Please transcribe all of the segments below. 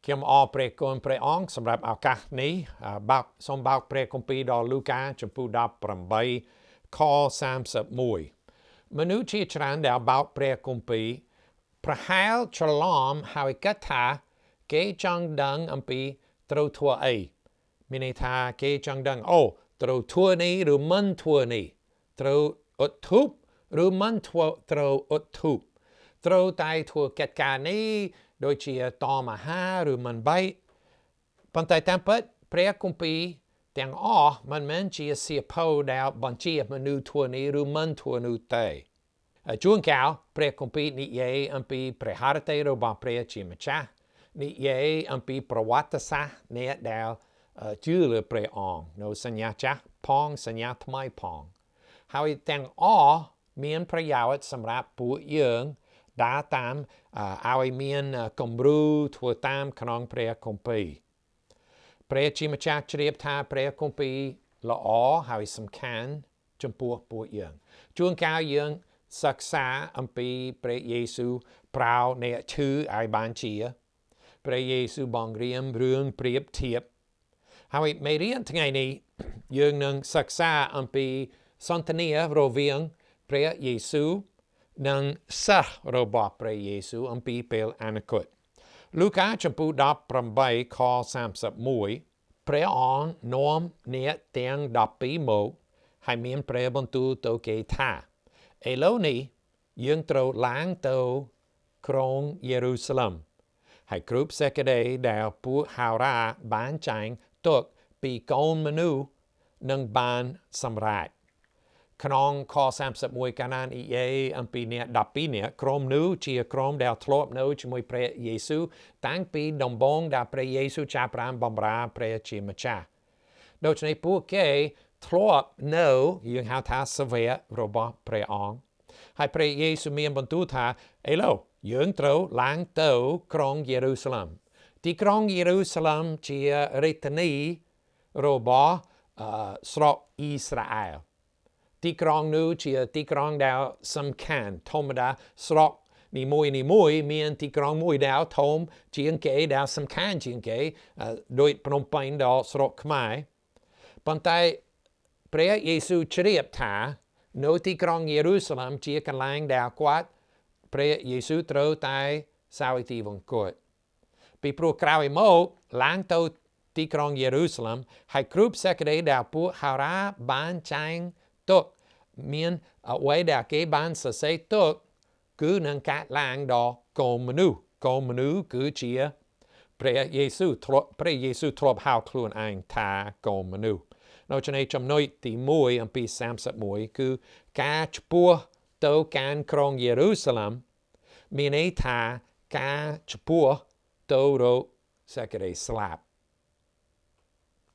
ខ្ញុំអរព្រះគុណព្រះអង្គសម្រាប់ឱកាសនេះសូមបើកព្រះគម្ពីរដល់លូកាចំពោះ18ខ31មនុស្សជាច្រើនដែលបើកព្រះគម្ពីរប្រហែលច្រឡំហើយគិតថាគេចង់ដឹងអំពីត្រូវធ្វើអីមានន័យថាគេចង់ដឹងត្រូវធ្វើនេះឬមិនធ្វើនេះត្រូវអត់ធូបឬមិនត្រូវអត់ធូបត្រូវតែធ្វើកិច្ចការនេះដូចជាតមអាហារឬមិនបីប៉ុន្តែតាមពិតព្រះគម្ពីរទាំងអស់មិនមែនជាសៀវភៅដែលបញ្ជាមនុស្សធ្វើនេះឬមិនធ្វើនោះទេជួនកាលព្រះគម្ពីរនិយាយអំពីព្រះハរតីរបស់ព្រះជាម្ចាស់និយាយអំពីប្រវត្តិសាស្ត្រអ្នកដែលជឿលើព្រះអង្គនៅសញ្ញាចាស់ផងសញ្ញាថ្មីផងហើយទាំងអស់មានប្រយោជន៍សម្រាប់ពួកយើងដើរតាមឲ្យមានគំរូធ្វើតាមក្នុងព្រះគម្ពីរព្រះជាម្ចាស់ជ្រាបថាព្រះគម្ពីរល្អហើយសំខាន់ចំពោះពួកយើងជួនកាលយើងសិក្សាអំពីព្រះយេស៊ូវប្រើអ្នកឈឺឲ្យបានជាព្រះយេស៊ូវបង្រៀនរឿងប្រៀបធៀបហើយមេរៀនថ្ងៃនេះយើងនឹងសិក្សាអំពីសន្ទនារវាងព្រះយេស៊ូវនិងសិស្សរបស់ព្រះយេស៊ូវអំពីពេលអនាគតលូកាចំពោះ18ខ31ព្រះអង្គនាំអ្នកទាំង12មកហើយមានព្រះបន្ទូលទៅគេថាឥឡូវនេះយើងត្រូវឡើងទៅក្រុងយេរូសាឡិមហើយគ្រប់សេចក្តីដែលពួកហោរាបានចែងទុកពីកូនមនុស្សនឹងបានសម្រេចក្នុងខ31កាលណានិយាយអំពីអ្នក12នាក់ក្រុមនោះជាក្រុមដែលធ្លាប់នៅជាមួយព្រះយេស៊ូវតាំងពីដំបូងដែលព្រះយេស៊ូវចាប់ផ្ដើមបម្រើព្រះជាម្ចាស់ដូច្នេះពួកគេធ្លាប់នៅយើងហៅថាសាវករបស់ព្រះអង្គហើយព្រះយេស៊ូវមានបន្ទូលថាឥឡូវយើងត្រូវឡើងទៅក្រុងយេរូសាឡិមទីក្រុងយេរូសាឡិមជារាជធានីរបស់ស្រុកអ៊ីស្រាអែលទីក្រុងនោះជាទីក្រុងដែលសំខាន់ធម្មតាស្រុកនីមួយមានទីក្រុងមួយដែលធំជាងគេដែលសំខាន់ជាងគេដូចភ្នំពេញដល់ស្រុកខ្មែរប៉ុន្តែព្រះយេស៊ូវជ្រាបថានៅទីក្រុងយេរូសាឡិមជាកន្លែងដែលគាត់ព្រះយេស៊ូវត្រូវតែសាវទីវង្គតពីព្រោះក្រោយមកឡើងទៅទីក្រុងយេរូសាឡិមហើយគ្រប់សេចក្តីដែលពួកហោរាបានចែងទុកមានអ្វីដែលគេបានសរសេរទុកគឺនឹងកាត់ឡើងដល់កូនមនុស្សគឺជាព្រះយេស៊ូវធ្លាប់ហៅខ្លួនឯងថាកូនមនុស្សនៅtrongចំណុចទី1អំពី31គឺការឆ្ពោះទៅកាន់ក្រុងយេរូសាឡិមមានន័យថាការឆ្ពោះទៅរកសេចក្តីស្លាប់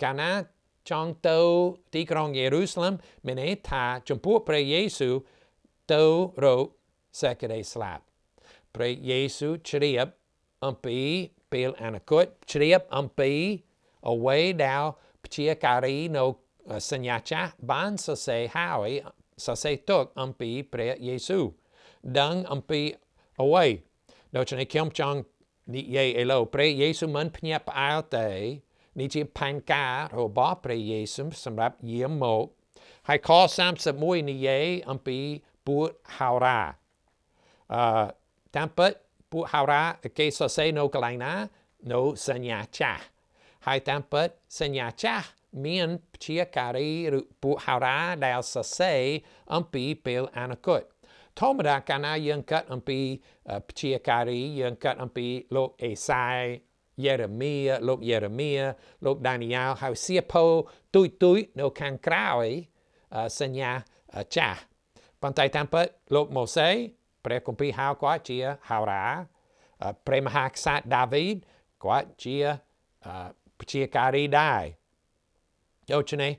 កាលណាចង់ទៅទីក្រុងយេរូសាឡិមមានន័យថាចំពោះព្រះយេស៊ូវទៅរកសេចក្តីស្លាប់ព្រះយេស៊ូវជ្រាបអំពីពេលអនាគតជ្រាបអំពីអ្វីដែលព្យាការីនៅសញ្ញាចាស់បានសរសេរទុកអំពីព្រះយេស៊ូវដឹងអំពីអ្វីដូច្នេះខ្ញុំចង់និយាយឥឡូវព្រះយេស៊ូវមិនភ្ញាក់ផ្អើលទេនេះជាផែនការរបស់ព្រះយេស៊ូវសម្រាប់យាងមកហើយខ31និយាយអំពីពួកហោរាតាមពិតពួកហោរាគេសរសេរនៅកន្លែងណានៅសញ្ញាចាស់ហើយតាមពិតសញ្ញាចាស់មានព្យាការីឬពួកហោរាដែលសរសេរអំពីពេលអនាគតធម្មតាកាលណាយើងកាត់អំពីព្យាការីយើងកាត់អំពីលោកអេសាយយេរេមៀលោកដានីយ៉ែលហើយសៀវភៅទុយនៅខាងក្រៅសញ្ញាចាស់ប៉ុន្តែតាមពិតលោកម៉ូសេព្រះគម្ពីរហៅគាត់ជាហោរាព្រះមហាក្សត្រដាវីដគាត់ជាព្យាការីដែរដូច្នេះ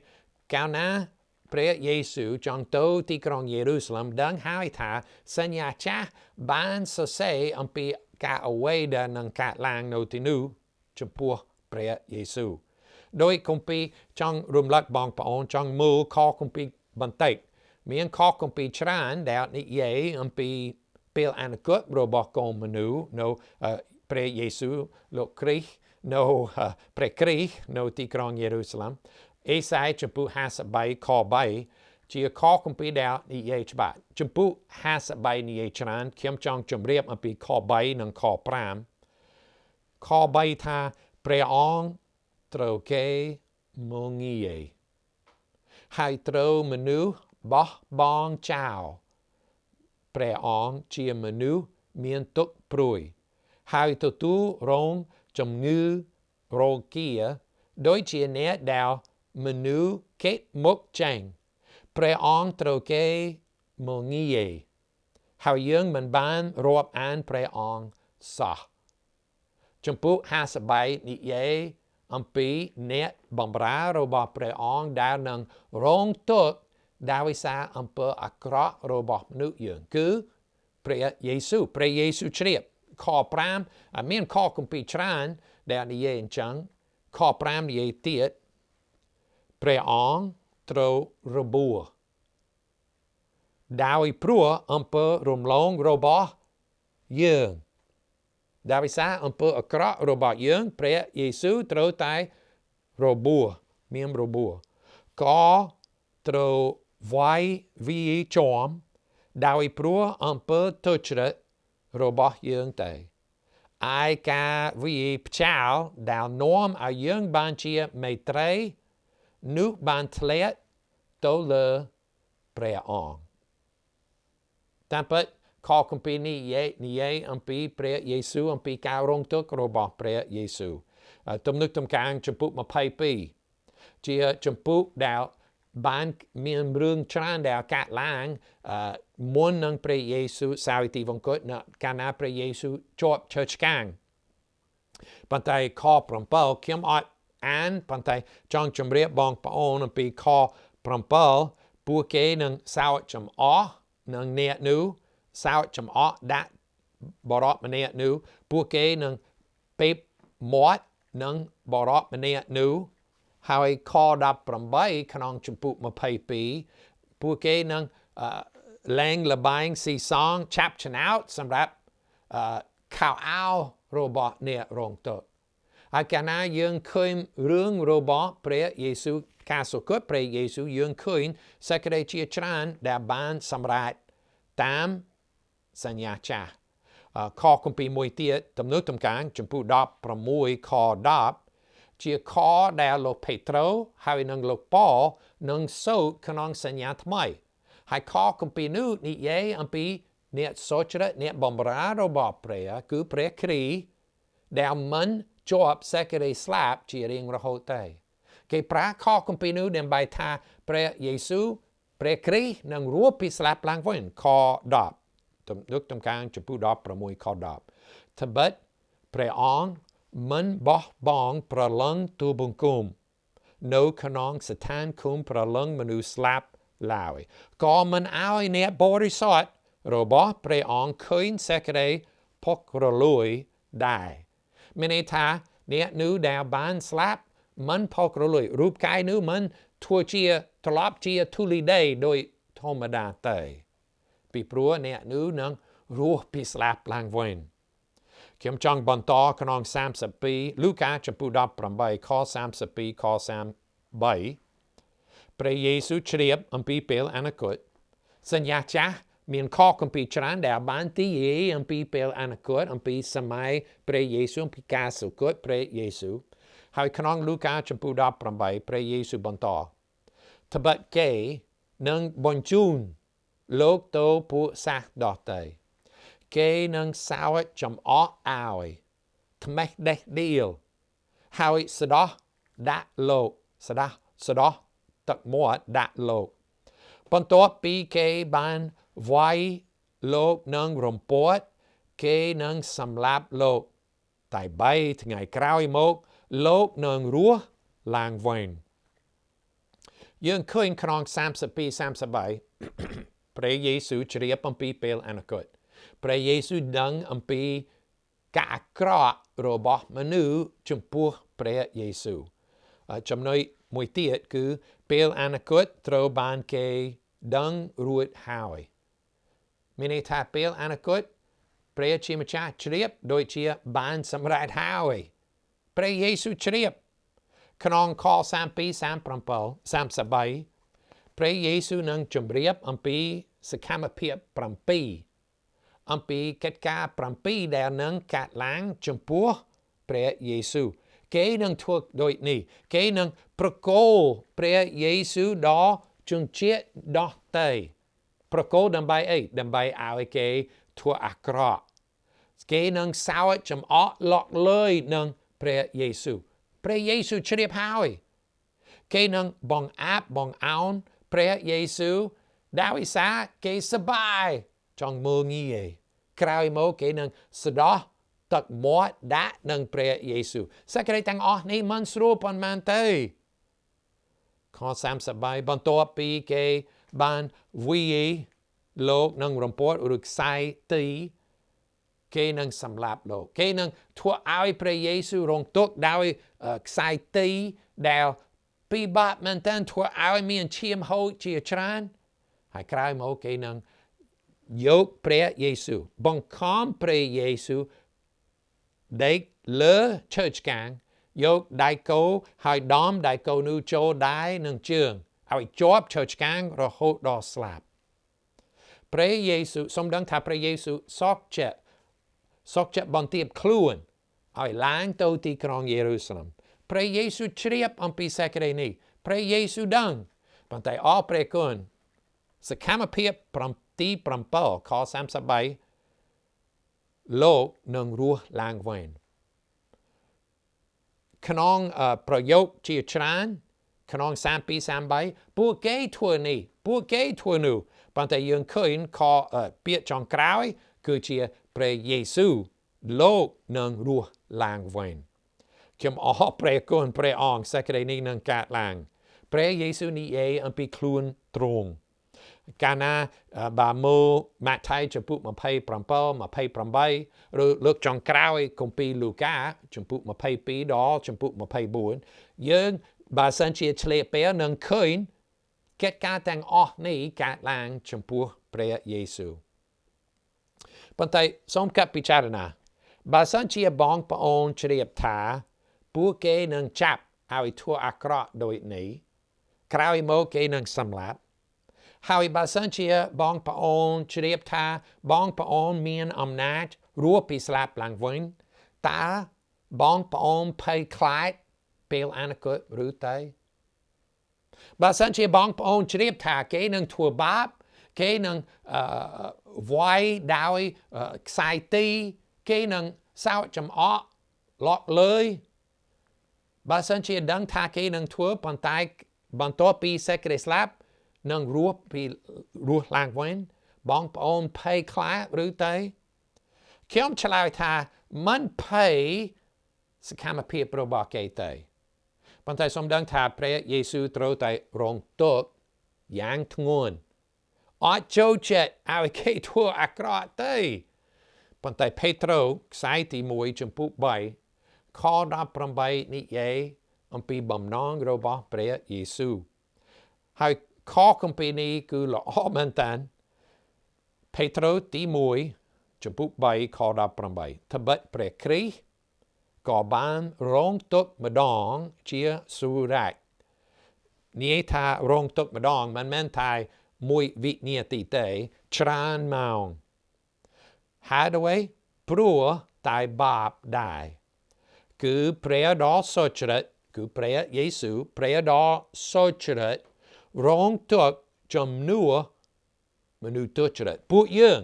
កាលណាព្រះយេស៊ូវចង់ទៅទីក្រុងយេរូសាឡិមដឹងហើយថាសញ្ញាចាស់បានសរសេរអំពីការអ្វីដែលនឹងកាត់ឡើងនៅទីនោះចំពោះព្រះយេស៊ូវដោយគម្ពីរចង់រំលឹកបងប្អូនចង់មើលខគម្ពីរបន្តិចមានខគម្ពីរច្រើនដែលនិយាយអំពីពេលអនាគតរបស់កូនមនុស្សនៅព្រះយេស៊ូវលោកគ្រីស្ទ នៅព្រះគ្រីស្ទនៅទីក្រុងយេរូសាឡិមអេសាយចំពោះ53ខ3ជាខគម្ពីរដែលនិយាយច្បាស់ចំពោះ53និយាយច្រើនខ្ញុំចង់ជម្រាបអំពីខ3និងខ5ខ3ថាព្រះអង្គត្រូវគេមកងាយហើយត្រូវមនុស្សបោះបង់ចោលព្រះអង្គជាមនុស្សមានទុក្ខព្រួយហើយទទួលរងជំងឺរោគាដូចជាអ្នកដែលមនុស្សគេចមុខចេញព្រះអង្គត្រូវគេមកងាយហើយយើងមិនបានរាប់អានព្រះអង្គសោះចំពោះ53និយាយអំពីអ្នកបម្រើរបស់ព្រះអង្គដែលនឹងរងទុក្ខដោយសារអំពើអាក្រក់របស់មនុស្សយើងគឺព្រះយេស៊ូវជ្រាបខ5មានខគម្ពីរច្រើនដែលនិយាយអញ្ចឹងខ5និយាយទៀតព្រះអង្គត្រូវរបួសដោយព្រោះអំពើរំលងរបស់យើងដោយសារអំពើអាក្រក់របស់យើងព្រះយេស៊ូវត្រូវតែរបួសមានរបួសក៏ត្រូវវាយវិចំដោយព្រោះអំពើទុច្ចរិតរបស់យើងតែឯការវិផ្ចាល់ដែលនាំឲ្យយើងបានជាមេត្រីនោះបានធ្លាក់ទៅលើព្រះអង្គតាមពិតខគម្ពីរនេះនិយាយអំពីព្រះយេស៊ូវអំពីការរងទុក្ខរបស់ព្រះយេស៊ូវទំនុកទំការចំពុក22ជាចំពុកដែលបានមានរឿងច្រើនដែលកាត់ឡើងមុននឹងព្រះយេស៊ូវសាវទីវង្គតកាលណាព្រះយេស៊ូវជាប់ឈើឆ្កាងប៉ុន្តែខ7ខ្ញុំអត់អានប៉ុន្តែចង់ជម្រាបបងប្អូនអំពីខ7ពួកគេនឹងសោកចំអកនឹងអ្នកនោះសោកចំអកដាក់បរិបម្នាក់នោះពួកគេនឹងពេបមាត់នឹងបរិបម្នាក់នោះហើយខ18ក្នុងចំពុក22ពួកគេនឹងលែងលបែងស៊ីសងឆាប់ឆ្នោតសម្រាប់ខោអាវរបស់អ្នករងទុក្ខហើយកាលណាយើងឃើញរឿងរបស់ព្រះយេស៊ូវការសុគតព្រះយេស៊ូវយើងឃើញសេចក្តីជាច្រើនដែលបានសម្រេចតាមសញ្ញាចាស់ខគម្ពីរមួយទៀតទំនុកទំការចំពុក16ខ10ជាខដែលលោកពេត្រូហើយនឹងលោកប៉ូលនឹងសូត្រក្នុងសញ្ញាថ្មីហើយខគម្ពីរនោះនិយាយអំពីអ្នកសុចរិតអ្នកបម្រើរបស់ព្រះគឺព្រះគ្រីស្ទដែលមិនជាប់សេចក្តីស្លាប់ជារៀងរហូតទេគេប្រើខគម្ពីរនោះដើម្បីថាព្រះយេស៊ូវព្រះគ្រីស្ទនឹងរស់ពីស្លាប់ឡើងវិញខ10ទំនុកទំការចំពុក16ខ10ត្បិតព្រះអង្គមិនបោះបង់ប្រលឹងទូបង្គំនៅក្នុងស្ថានគុំប្រលឹងមនុស្សស្លាប់ឡើយក៏មិនឲ្យអ្នកបរិសុទ្ធរបស់ព្រះអង្គឃើញសេចក្តីផុករលួយដែរមានន័យថាអ្នកនោះដែលបានស្លាប់មិនផុករលួយរូបកាយនោះមិនធ្វើជាត្រឡប់ជាធូលីដីដោយធម្មតាទេពីព្រោះអ្នកនោះនឹងរស់ពីស្លាប់ឡើងវិញខ្ញុំចង់បន្តក្នុង32លូកាចំពុក18ខ32ខ33ព្រះយេស៊ូវជ្រាបអំពីពេលអនាគតសញ្ញាចាស់មានខគម្ពីរច្រើនដែលបាននិយាយអំពីពេលអនាគតអំពីសម័យព្រះយេស៊ូវអំពីការសុគតព្រះយេស៊ូវហើយក្នុងលូកាចំពុក18ព្រះយេស៊ូវបន្តត្បិតគេនឹងបញ្ជូនលោកទៅពួកសាសដទៃគេនឹងសោកចំអកឲ្យថ្មេះដេះដៀលហើយស្ដោះដាក់លោកស្ដោះទឹកមាត់ដាក់លោកបន្ទាប់ពីគេបានវាយលោកនឹងរំពាត់គេនឹងសម្លាប់លោកតែ3ថ្ងៃក្រោយមកលោកនឹងរស់ឡើងវិញយើងឃើញក្នុង32-33ព្រះយេស៊ូវជ្រាបអំពីពេលអនាគតព្រះយេស៊ូវដឹងអំពីការអាក្រក់របស់មនុស្សចំពោះព្រះយេស៊ូវចំណុចមួយទៀតគឺពេលអនាគតត្រូវបានគេដឹងរួចហើយមានន័យថាពេលអនាគតព្រះជាម្ចាស់ជ្រាបដូចជាបានសម្រេចហើយ ព្រះយេស៊ូវជ្រាបក្នុងខ32:37ព្រះយេស៊ូវនឹងជម្រាបអំពីសកម្មភាព7អំពីកិច្ចការ7ដែលនឹងកាត់ឡើងចំពោះព្រះយេស៊ូវគេនឹងធ្វើដូចនេះគេនឹងប្រកល់ព្រះយេស៊ូវដល់ជនជាតិដទៃប្រកល់ដើម្បីអីដើម្បីឲ្យគេធ្វើអាក្រក់គេនឹងសោកចំអកលក់លើយនឹងព្រះយេស៊ូវព្រះយេស៊ូវជ្រាបហើយគេនឹងបង្អាប់បង្អោនព្រះយេស៊ូវដោយសារគេសប្បាយចង់មើលងាយក្រោយមកគេនឹងស្ដោះទឹកមាត់ដាក់នឹងព្រះយេស៊ូវសេចក្តីទាំងអស់នេះមិនស្រួលប៉ុន្មានទេខ33បន្ទាប់ពីគេបានវាយលោកនឹងរំពាត់ឬខ្សែទីគេនឹងសម្លាប់លោកគេនឹងធ្វើឲ្យព្រះយេស៊ូវរងទុក្ខដោយខ្សែទីដែលពិបាកមែនទែនធ្វើឲ្យមានឈាមហូរជាច្រើនហើយក្រោយមកគេនឹងយកព្រះយេស៊ូវបង្ខំព្រះយេស៊ូវដេកលើឈើឆ្កាងយកដៃគោហើយដំដៃគោនោះចូលដៃនឹងជើងឲ្យជាប់ឈើឆ្កាងរហូតដល់ស្លាប់ព្រះយេស៊ូវសូមដឹងថាព្រះយេស៊ូវសោកចិត្តបន្ទាបខ្លួនឲ្យឡើងទៅទីក្រុងយេរូសាឡិមព្រះយេស៊ូវជ្រាបអំពីសេចក្តីនេះព្រះយេស៊ូវដឹងប៉ុន្តែអរព្រះគុណសកម្មភាពទី7ខ33លោកនឹងរស់ឡើងវិញក្នុងប្រយោគជាច្រើនក្នុង32:33ពួកគេធ្វើនេះពួកគេធ្វើនោះប៉ុន្តែយើងឃើញពាក្យចុងក្រោយគឺជាព្រះយេស៊ូវលោកនឹងរស់ឡើងវិញខ្ញុំអរព្រះគុណព្រះអង្គសេចក្តីនេះនឹងកើតឡើងព្រះយេស៊ូវនិយាយអំពីខ្លួនទ្រង់កាលណាបើមើលម៉ាថាយចំពុក27 28ឬលើកចុងក្រោយគម្ពីរលូកាចំពុក22ដល់ចំពុក24យើងបើសិនជាឆ្លៀតពេលនឹងឃើញកិច្ចការទាំងអស់នេះកើតឡើងចំពោះព្រះយេស៊ូវប៉ុន្តែសូមកាត់ពិចារណាបើសិនជាបងប្អូនជ្រាបថាពួកគេនឹងចាប់ឲ្យធ្វើអាក្រក់ដូចនេះក្រោយមកគេនឹងសម្លាប់ហើយបើសិនជាបងប្អូនជ្រាបថាបងប្អូនមានអំណាចរស់ពីស្លាប់ឡើងវិញតើបងប្អូនភ័យខ្លាចពេលអនាគតឬទេបើសិនជាបងប្អូនជ្រាបថាគេនឹងធ្វើបាបគេនឹងវាយដោយខ្សែទីគេនឹងសោកចំអកលក់លើយបើសិនជាដឹងថាគេនឹងធ្វើប៉ុន្តែបន្ទាប់ពីសេចក្តីស្លាប់នឹងរស់ឡើងវិញបងប្អូនភ័យខ្លាចឬទេខ្ញុំឆ្លើយថាមិនភ័យសកម្មភាពរបស់គេទេប៉ុន្តែសូមដឹងថាព្រះយេស៊ូវត្រូវតែរងទុក្ខយ៉ាងធ្ងន់អត់ចូលចិត្តឲ្យគេធ្វើអាក្រក់ទេប៉ុន្តែពេត្រុសខ្សែទី1ចំពុក3ខ18និយាយអំពីបំណងរបស់ព្រះយេស៊ូវហើយខគម្ពីរនេះគឺល្អមែនតើពេត្រុសទី1ចំពុក3ខ18ត្បិតព្រះគ្រីស្ទក៏បានរងទុក្ខម្ដងជាសុរៈនិយាយថារងទុក្ខម្ដងមិនមែនថាមួយវិនាទីទេច្រើនម៉ោងហើយដោយព្រោះតែបាបដែរគឺព្រះដ៏សុចរិតគឺព្រះយេស៊ូវព្រះដ៏សុចរិតរងទុក្ខជំនួសមនុស្សទុច្ចរិតពួកយើង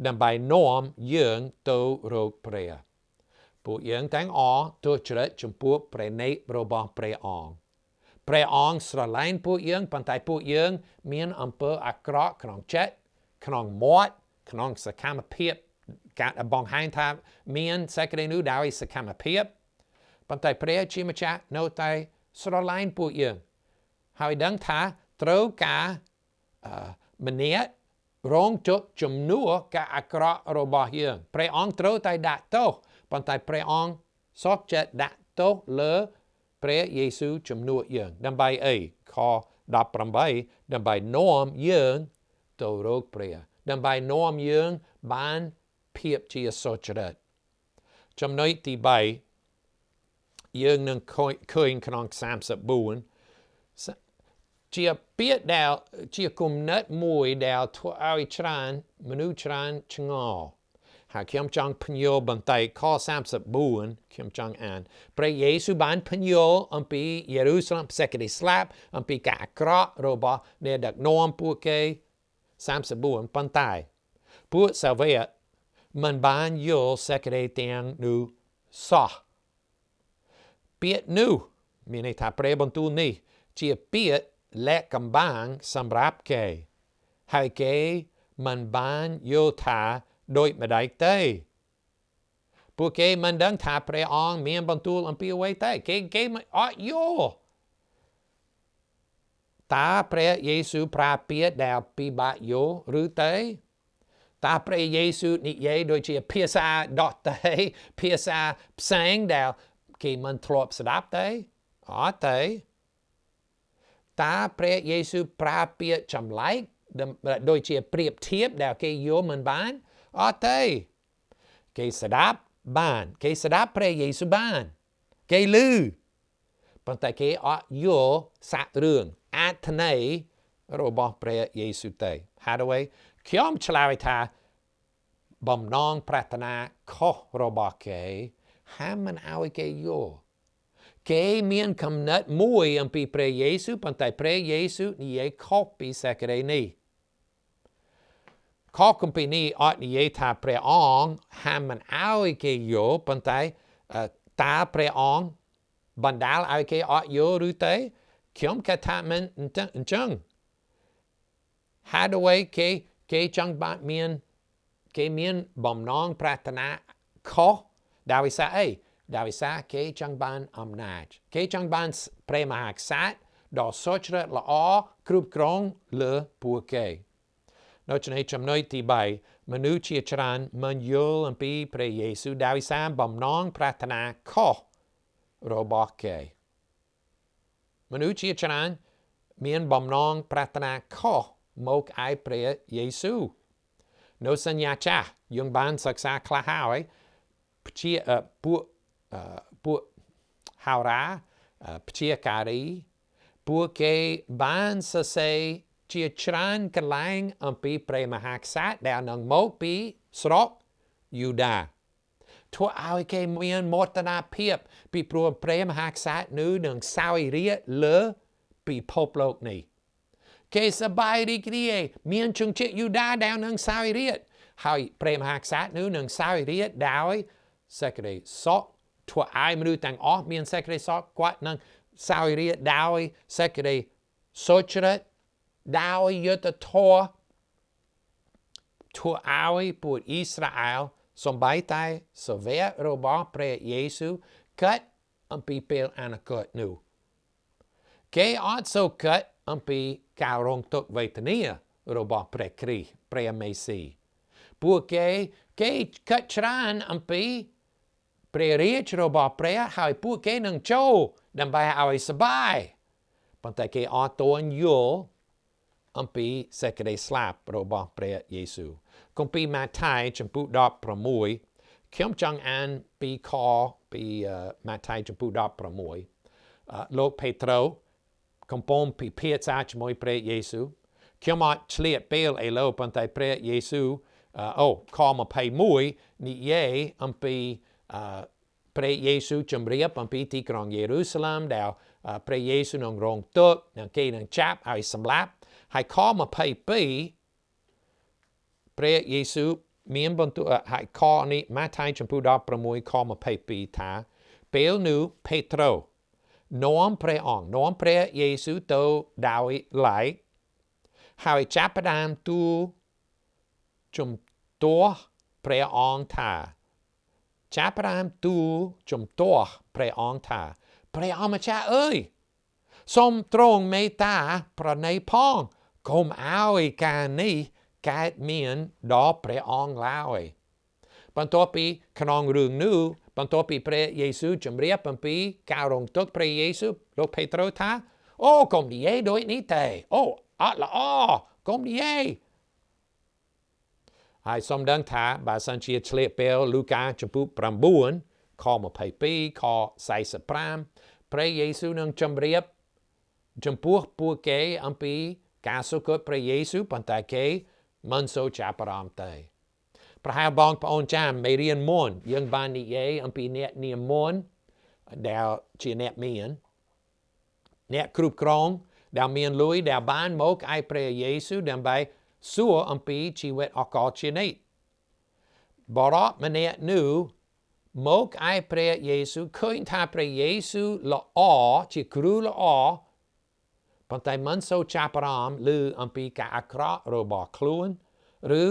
ដើម្បីនាំយើងទៅរកព្រះពួកយើងទាំងអស់ទុច្ចរិតចំពោះព្រះនេតរបស់ព្រះអង្គព្រះអង្គស្រឡាញ់ពួកយើងប៉ុន្តែពួកយើងមានអំពើអាក្រក់ក្នុងចិត្តក្នុងមាត់ក្នុងសកម្មភាពការបង្ហាញថាមានសេចក្តីនោះដោយសកម្មភាពប៉ុន្តែព្រះជាម្ចាស់នៅតែស្រឡាញ់ពួកយើងហើយដឹងថាត្រូវការម្នាក់រងទុក្ខជំនួសការអាក្រក់របស់យើងព្រះអង្គត្រូវតែដាក់ទោសប៉ុន្តែព្រះអង្គសោកចិត្តដាក់ទោសលើព្រះយេស៊ូវជំនួសយើងដើម្បីអីខ18ដើម្បីនាំយើងទៅរកព្រះដើម្បីនាំយើងបានភាពជាសុចរិតចំណុចទី យើងនឹងឃើញក្នុង34ជាពាក្យដែលជាគំនិតមួយដែលធ្វើឲ្យច្រើនមនុស្សច្រើនឆ្ងល់ហើយខ្ញុំចង់ពន្យល់បន្តិចខ34ខ្ញុំចង់អានព្រះយេស៊ូវបានពន្យល់អំពីយេរូសាឡិមសេចក្តីស្លាប់អំពីការអាក្រក់របស់អ្នកដឹកនាំពួកគេ34ប៉ុន្តែពួកសាវកមិនបានយល់សេចក្តីទាំងនោះសោះពាក្យនោះមានន័យថាព្រះបន្ទូលនេះជាពាក្យและកំបាំងសម្រាប់គេហើយគេមិនបានយល់ថាដូចម្ដេចទេពួកគេមិនដឹងថាព្រះអង្គមានបន្ទូលអំពីអ្វីទេគេមិនអត់យល់តើព្រះយេស៊ូវប្រើពាក្យដែលពិបាកយល់ឬទេតើព្រះយេស៊ូវនិយាយដូចជាភាសាដទៃភាសាផ្សេងដែលគេមិនធ្លាប់ស្ដាប់ទេអត់ទេតើព្រះយេស៊ូវប្រើពាក្យចម្លែកដូចជាប្រៀបធៀបដែលគេយល់មិនបានអត់ទេគេស្ដាប់បានគេស្ដាប់ព្រះយេស៊ូវបានគេឮប៉ុន្តែគេអត់យល់សាច់រឿងអត្ថន័យរបស់ព្រះយេស៊ូវទេហើយដូចខ្ញុំឆ្លើយថាបំណងប្រាថ្នាខុសរបស់គេហាមមិនឲ្យគេយល់គេមានគំនិតមួយអំពីព្រះយេស៊ូវប៉ុន្តែព្រះយេស៊ូវនិយាយខុសពីសេចក្តីនេះខុសគម្ពីរនេះអត់និយាយថាព្រះអង្គហាមមិនឲ្យគេយល់ប៉ុន្តែតើព្រះអង្គបណ្ដាលឲ្យគេអត់យល់ឬទេខ្ញុំគិតថាមិនអញ្ចឹងហើយដូចគេចង់បានគេមានបំណងប្រាថ្នាខុសដោយសារអីដោយសារគេចង់បានអំណាចគេចង់បានព្រះមហាក្សត្រដ៏សុចរិតល្អគ្រប់គ្រងលើពួកគេដូច្នេះចំណុចទី3មនុស្សជាច្រើនមិនយល់អំពីព្រះយេស៊ូវដោយសារបំណងប្រាថ្នាខុសរបស់គេមនុស្សជាច្រើនមានបំណងប្រាថ្នាខុសមកឯព្រះយេស៊ូវនៅសញ្ញាចាស់យើងបានសិក្សាខ្លះហើយពួកហោរាព្យាការីពួកគេបានសរសេរជាច្រើនកន្លែងអំពីព្រះមហាក្សត្រដែលនឹងមកពីស្រុកយូដាធ្វើឲ្យគេមានមោទនភាពពីព្រោះព្រះមហាក្សត្រនោះនឹងសោយរាជ្យលើពិភពលោកនេះគេសប្បាយរីករាយមានជំនឿយូដាដែលនឹងសោយរាជ្យហើយព្រះមហាក្សត្រនោះនឹងសោយរាជ្យដោយសេចក្តីសុខធ្វើឲ្យមនុស្សទាំងអស់មានសេចក្តីសុខគាត់នឹងសោយរាជ្យដោយសេចក្តីសុចរិតដោយយុត្តិធម៌ធ្វើឲ្យពួកអ៊ីស្រាអែលសូម្បីតែសាវករបស់ព្រះយេស៊ូវគិតអំពីពេលអនាគតនោះគេអត់សូវគិតអំពីការរងទុក្ខវេទនារបស់ព្រះគ្រីស្ទព្រះមេស៊ីពួកគេគិតច្រើនអំពីព្រះរាជរបស់ព្រះហើយពួកគេនឹងចូលដើម្បីឲ្យសប្បាយប៉ុន្តែគេអត់ទាន់យល់អំពីសេចក្តីស្លាប់របស់ព្រះយេស៊ូវគម្ពីរម៉ាថាយចំពុ16ខ្ញុំចង់អានពីខពីម៉ាថាយចំពុ16លោកពេត្រុសកំពុងពិភាក្សាជាមួយព្រះយេស៊ូវខ្ញុំអត់ឆ្លៀតពេលឥឡូវប៉ុន្តែព្រះយេស៊ូវខ21និយាយអំពីព្រះយេស៊ូវជម្រាបអំពីទីក្រុងយេរូសាឡិមដែលព្រះយេស៊ូវនឹងរងទុក្ខនិងគេនឹងចាប់ឲ្យសម្លាប់ហើយខ22ព្រះយេស៊ូវមានបន្ទូលហើយខនេះម៉ាថាយចំពុ16ខ22ថាពេលនោះពេត្រុសនាំព្រះយេស៊ូវទៅដោយឡែកហើយចាប់ផ្ដើមទូលជំទាស់ព្រះអង្គថាចាប់ផ្ដើមទូលជំទាស់ព្រះអង្គថាព្រះអម្ចាស់អើយសូមទ្រង់មេត្តាប្រណីផងកុំឲ្យការនេះកើតមានដល់ព្រះអង្គឡើយបន្ទាប់ពីក្នុងរឿងនោះបន្ទាប់ពីព្រះយេស៊ូវជម្រាបអំពីការរងទុក្ខព្រះយេស៊ូវលោកពេត្រុសថាអូកុំនិយាយដូចនេះទេអូអត់ល្អកុំនិយាយហើយសូមដឹងថាបើសិនជាឆ្លៀតពេលលូកាចំពុ9 ខ22ខ45ព្រះយេស៊ូវនឹងជម្រាបចំពោះពួកគេអំពីការសុគតព្រះយេស៊ូវប៉ុន្តែគេមិនសូវចាប់អារម្មណ៍ទេប្រហែលបងប្អូនចាំមេរៀនមុនយើងបាននិយាយអំពីអ្នកនាមមុនដែលជាអ្នកមានអ្នកគ្រប់គ្រងដែលមានលុយដែលបានមកឯព្រះយេស៊ូវដើម្បីសួរអំពីជីវិតអកលជានិច្ចបរិបម្នាក់នោះមកឯព្រះយេស៊ូវឃើញថាព្រះយេស៊ូវល្អជាគ្រូល្អប៉ុន្តែមិនសូវចាប់អារម្មណ៍ឬអំពីការអាក្រក់របស់ខ្លួនឬ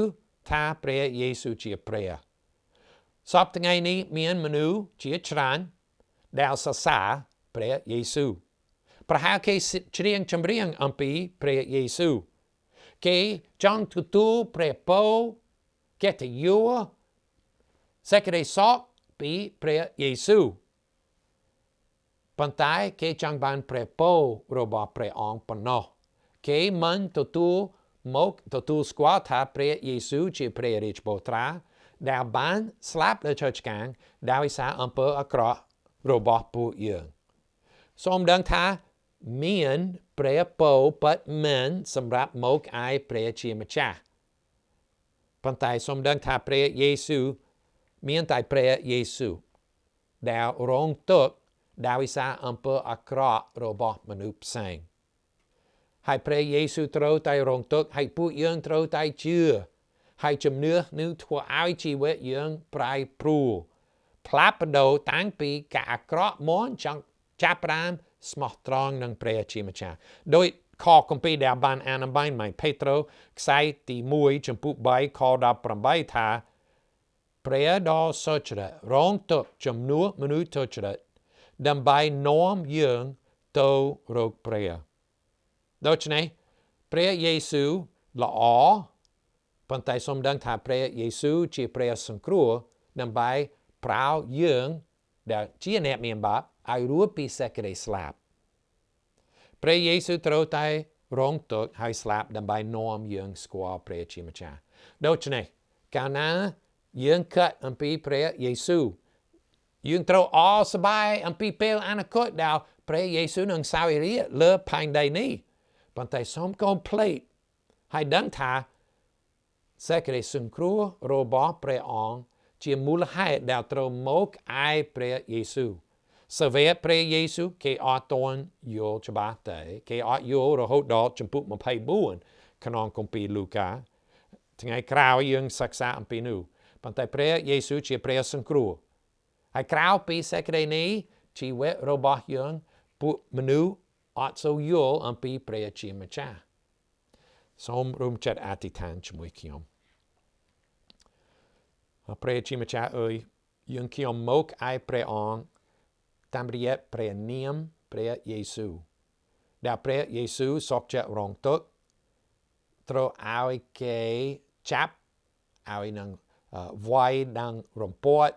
ថាព្រះយេស៊ូវជាព្រះសពថ្ងៃនេះមានមនុស្សជាច្រើនដែលសរសើរព្រះយេស៊ូវប្រហែលគេច្រៀងចម្រៀងអំពីព្រះយេស៊ូវគេចង់ទទួលព្រះពរកិត្តិយសសេចក្តីសុខពីព្រះយេស៊ូវប៉ុន្តែគេចង់បានព្រះពររបស់ព្រះអង្គប៉ុណ្ណោះគេមិនទទួលស្គាល់ថាព្រះយេស៊ូវជាព្រះរាជបុត្រាដែលបានស្លាប់លើឈើឆ្កាងដោយសារអំពើអាក្រក់របស់ពួកយើងសូមដឹងថាមានព្រះពរពិតមែនសម្រាប់មកឯព្រះជាម្ចាស់ប៉ុន្តែសូមដឹងថាព្រះយេស៊ូវមានតែព្រះយេស៊ូវដែលរងទុក្ខដោយសារអំពើអាក្រក់របស់មនុស្សផ្សេងហើយព្រះយេស៊ូវត្រូវតែរងទុក្ខហើយពួកយើងត្រូវតែជឿហើយជំនឿនឹងធ្វើឲ្យជីវិតយើងប្រែប្រួលផ្លាស់ប្ដូរតាំងពីការអាក្រក់មកចង់ចាប់ផ្ដើមស្មោះត្រង់នឹងព្រះជាម្ចាស់ដោយខគម្ពីរដែលបានអានអំបញ្ញពេត្រុសខ្សែទី1ចំពុក3ខ18ថាព្រះដ៏សុចរិតរងទុក្ខជំនួសមនុស្សទុច្ចរិតដើម្បីនាំយើងទៅរកព្រះដូច្នេះព្រះយេស៊ូវល្អប៉ុន្តែសូមដឹងថាព្រះយេស៊ូវជាព្រះសង្គ្រោះដើម្បីប្រើយើងដែលជាអ្នកមានបាបឲ្យរួចពីសេចក្តីស្លាប់ព្រះយេស៊ូវត្រូវតែរងទុក្ខហើយស្លាប់ដើម្បីនាំយើងស្គាល់ព្រះជាម្ចាស់ដូច្នេះកាលណាយើងគិតអំពីព្រះយេស៊ូវយើងត្រូវអរសប្បាយអំពីពេលអនាគតដែលព្រះយេស៊ូវនឹងសោយរាជ្យលើផែនដីនេះប៉ុន្តែសូមកុំភ្លេចហើយដឹងថាសេចក្តីសង្គ្រោះរបស់ព្រះអង្គជាមូលហេតុដែលត្រូវមកឯព្រះយេស៊ូវសាវកព្រះយេស៊ូវគេអត់ទាន់យល់ច្បាស់ទេគេអត់យល់រហូតដល់ចំពុក24ក្នុងគម្ពីរលូកាថ្ងៃក្រោយយើងសិក្សាអំពីនោះប៉ុន្តែព្រះយេស៊ូវជាព្រះសង្គ្រោះហើយក្រៅពីសេចក្តីនេះជីវិតរបស់យើងពួកមនុស្សអត់សូវយល់អំពីព្រះជាម្ចាស់សូមរួមចិត្តអធិដ្ឋានជាមួយខ្ញុំព្រះជាម្ចាស់អើយយើងខ្ញុំមកឯព្រះអង្គតាមរយៈព្រះនាមព្រះយេស៊ូវដែលព្រះយេស៊ូវសុខចិត្តរងទុក្ខត្រូវឲ្យគេចាប់ឲ្យនឹងវាយនឹងរំពាត់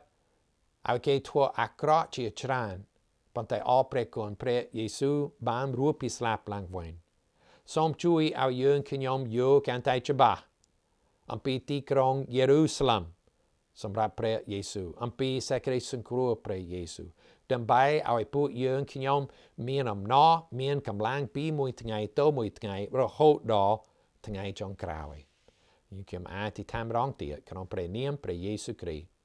ឲ្យគេធ្វើអាក្រក់ជាច្រើនប៉ុន្តែអរព្រះគុណព្រះយេស៊ូវបានរស់ពីស្លាប់ឡើងវិញសូមជួយឲ្យយើងខ្ញុំយល់កាន់តែច្បាស់អំពីទីក្រុងយេរូសាឡិមសម្រាប់ព្រះយេស៊ូវអំពីសេចក្តីសង្គ្រោះព្រះយេស៊ូវដើម្បីឲ្យពួកយើងខ្ញុំមានអំណរមានកម្លាំងពីមួយថ្ងៃទៅមួយថ្ងៃរហូតដល់ថ្ងៃចុងក្រោយខ្ញុំអធិដ្ឋានម្ដងទៀតក្នុងព្រះនាមព្រះយេស៊ូវគ្រីស្ទ